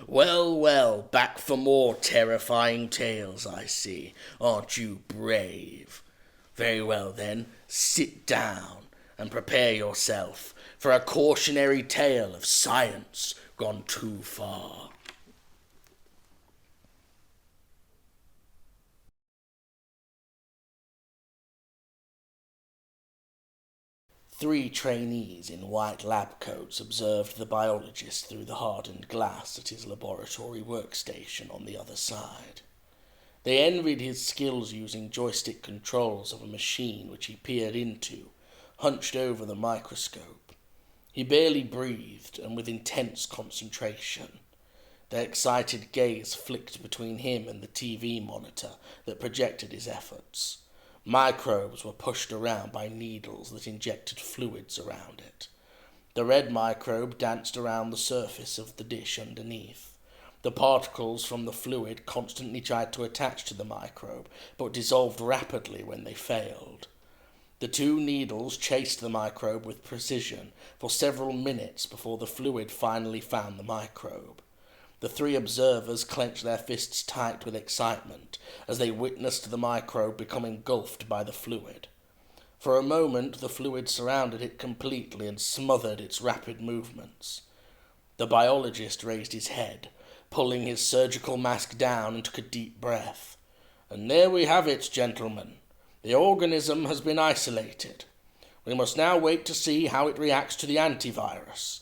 Well, well, back for more terrifying tales, I see. Aren't you brave? Very well then, sit down and prepare yourself for a cautionary tale of science gone too far. Three trainees in white lab coats observed the biologist through the hardened glass at his laboratory workstation on the other side. They envied his skills using joystick controls of a machine which he peered into, hunched over the microscope. He barely breathed, and with intense concentration. Their excited gaze flicked between him and the TV monitor that projected his efforts. Microbes were pushed around by needles that injected fluids around it. The red microbe danced around the surface of the dish underneath. The particles from the fluid constantly tried to attach to the microbe, but dissolved rapidly when they failed. The two needles chased the microbe with precision for several minutes before the fluid finally found the microbe. The three observers clenched their fists tight with excitement as they witnessed the microbe become engulfed by the fluid. For a moment, the fluid surrounded it completely and smothered its rapid movements. The biologist raised his head, pulling his surgical mask down, and took a deep breath. And there we have it, gentlemen. The organism has been isolated. We must now wait to see how it reacts to the antivirus.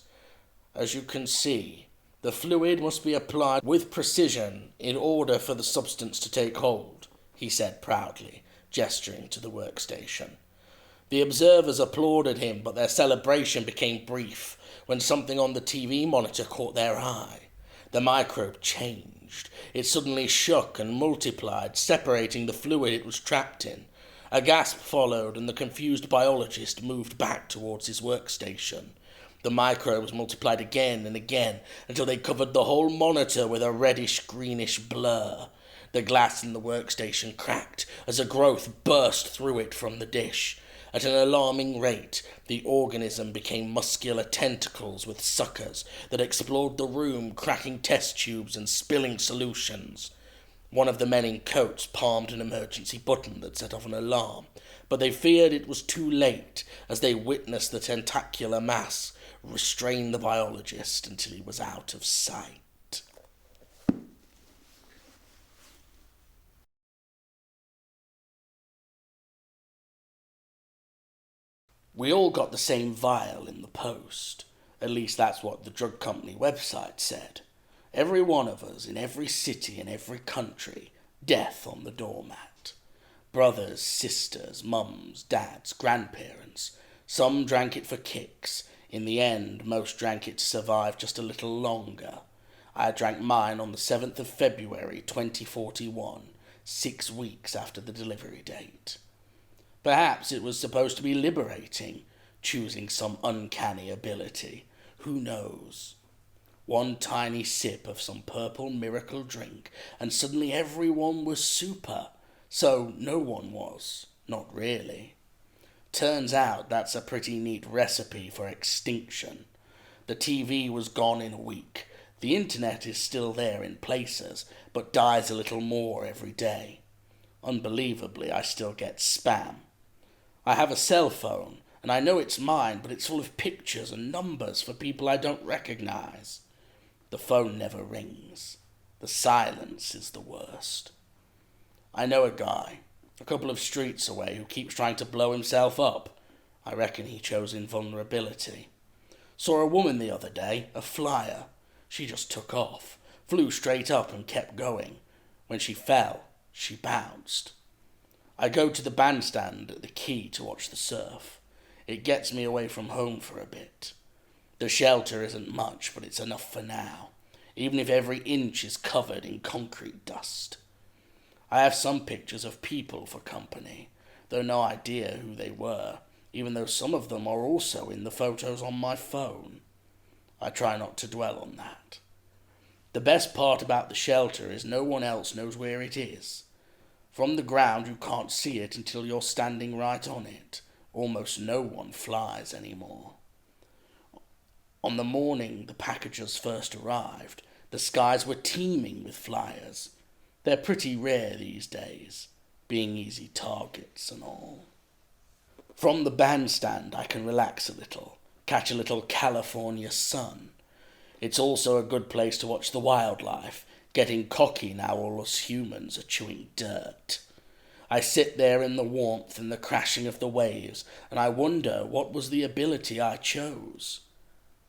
As you can see, the fluid must be applied with precision in order for the substance to take hold, he said proudly, gesturing to the workstation. The observers applauded him, but their celebration became brief when something on the TV monitor caught their eye. The microbe changed. It suddenly shook and multiplied, separating the fluid it was trapped in. A gasp followed, and the confused biologist moved back towards his workstation. The microbes multiplied again and again until they covered the whole monitor with a reddish-greenish blur. The glass in the workstation cracked as a growth burst through it from the dish. At an alarming rate, the organism became muscular tentacles with suckers that explored the room, cracking test tubes and spilling solutions. One of the men in coats palmed an emergency button that set off an alarm, but they feared it was too late as they witnessed the tentacular mass restrain the biologist until he was out of sight. We all got the same vial in the post. At least that's what the drug company website said. Every one of us, in every city and every country, death on the doormat. Brothers, sisters, mums, dads, grandparents. Some drank it for kicks. In the end, most drank it to survive just a little longer. I drank mine on the 7th of February, 2041, 6 weeks after the delivery date. Perhaps it was supposed to be liberating, choosing some uncanny ability. Who knows? One tiny sip of some purple miracle drink, and suddenly everyone was super. So no one was. Not really. Turns out that's a pretty neat recipe for extinction. The TV was gone in a week. The internet is still there in places, but dies a little more every day. Unbelievably, I still get spam. I have a cell phone, and I know it's mine, but it's full of pictures and numbers for people I don't recognize. The phone never rings. The silence is the worst. I know a guy, a couple of streets away, who keeps trying to blow himself up. I reckon he chose invulnerability. Saw a woman the other day, a flyer. She just took off, flew straight up and kept going. When she fell, she bounced. I go to the bandstand at the quay to watch the surf. It gets me away from home for a bit. The shelter isn't much, but it's enough for now, even if every inch is covered in concrete dust. I have some pictures of people for company, though no idea who they were, even though some of them are also in the photos on my phone. I try not to dwell on that. The best part about the shelter is no one else knows where it is. From the ground you can't see it until you're standing right on it. Almost no one flies anymore. On the morning the packages first arrived, the skies were teeming with flyers. They're pretty rare these days, being easy targets and all. From the bandstand I can relax a little, catch a little California sun. It's also a good place to watch the wildlife, getting cocky now all us humans are chewing dirt. I sit there in the warmth and the crashing of the waves, and I wonder what was the ability I chose.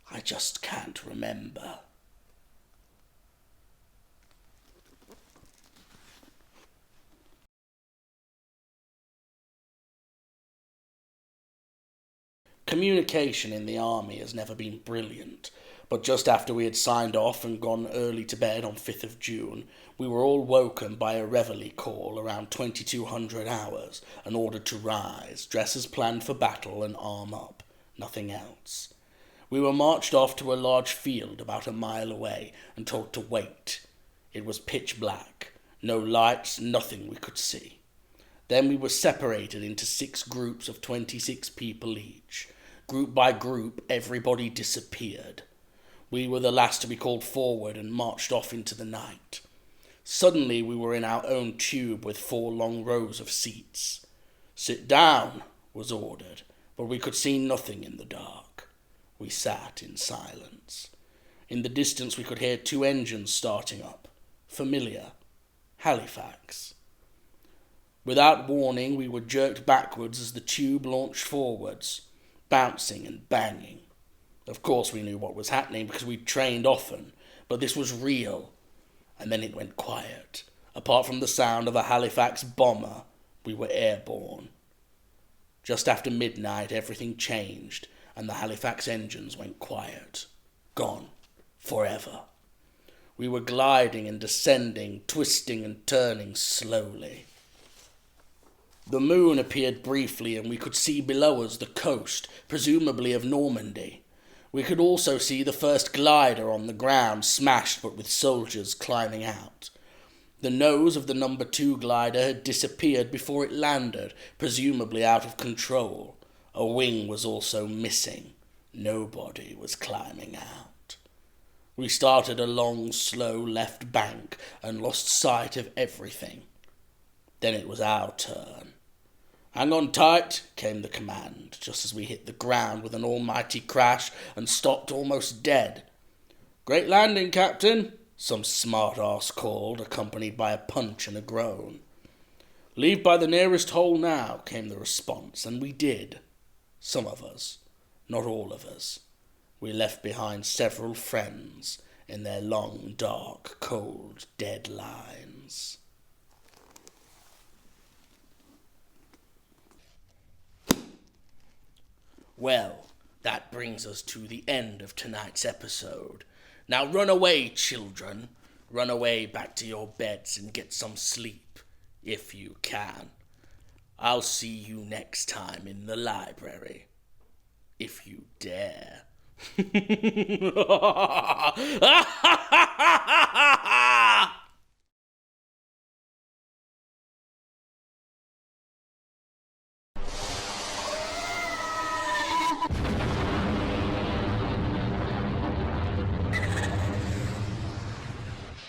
I just can't remember. Communication in the army has never been brilliant, but just after we had signed off and gone early to bed on 5th of June, we were all woken by a reveille call around 2200 hours and ordered to rise, dress as planned for battle and arm up. Nothing else. We were marched off to a large field about a mile away and told to wait. It was pitch black. No lights, nothing we could see. Then we were separated into 6 groups of 26 people each. Group by group, everybody disappeared. We were the last to be called forward and marched off into the night. Suddenly we were in our own tube with 4 long rows of seats. "Sit down," was ordered, but we could see nothing in the dark. We sat in silence. In the distance we could hear 2 engines starting up. Familiar. Halifax. Without warning, we were jerked backwards as the tube launched forwards, bouncing and banging. Of course we knew what was happening because we'd trained often, but this was real. And then it went quiet. Apart from the sound of a Halifax bomber, we were airborne. Just after midnight, everything changed, and the Halifax engines went quiet. Gone. Forever. We were gliding and descending, twisting and turning slowly. The moon appeared briefly, and we could see below us the coast, presumably of Normandy. We could also see the first glider on the ground, smashed but with soldiers climbing out. The nose of the No. 2 glider had disappeared before it landed, presumably out of control. A wing was also missing. Nobody was climbing out. We started a long, slow left bank and lost sight of everything. Then it was our turn. "Hang on tight," came the command, just as we hit the ground with an almighty crash and stopped almost dead. "Great landing, Captain," some smart-ass called, accompanied by a punch and a groan. "Leave by the nearest hole now," came the response, and we did. Some of us, not all of us. We left behind several friends in their long, dark, cold, dead lines. Well, that brings us to the end of tonight's episode. Now run away, children. Run away back to your beds and get some sleep, if you can. I'll see you next time in the library, if you dare.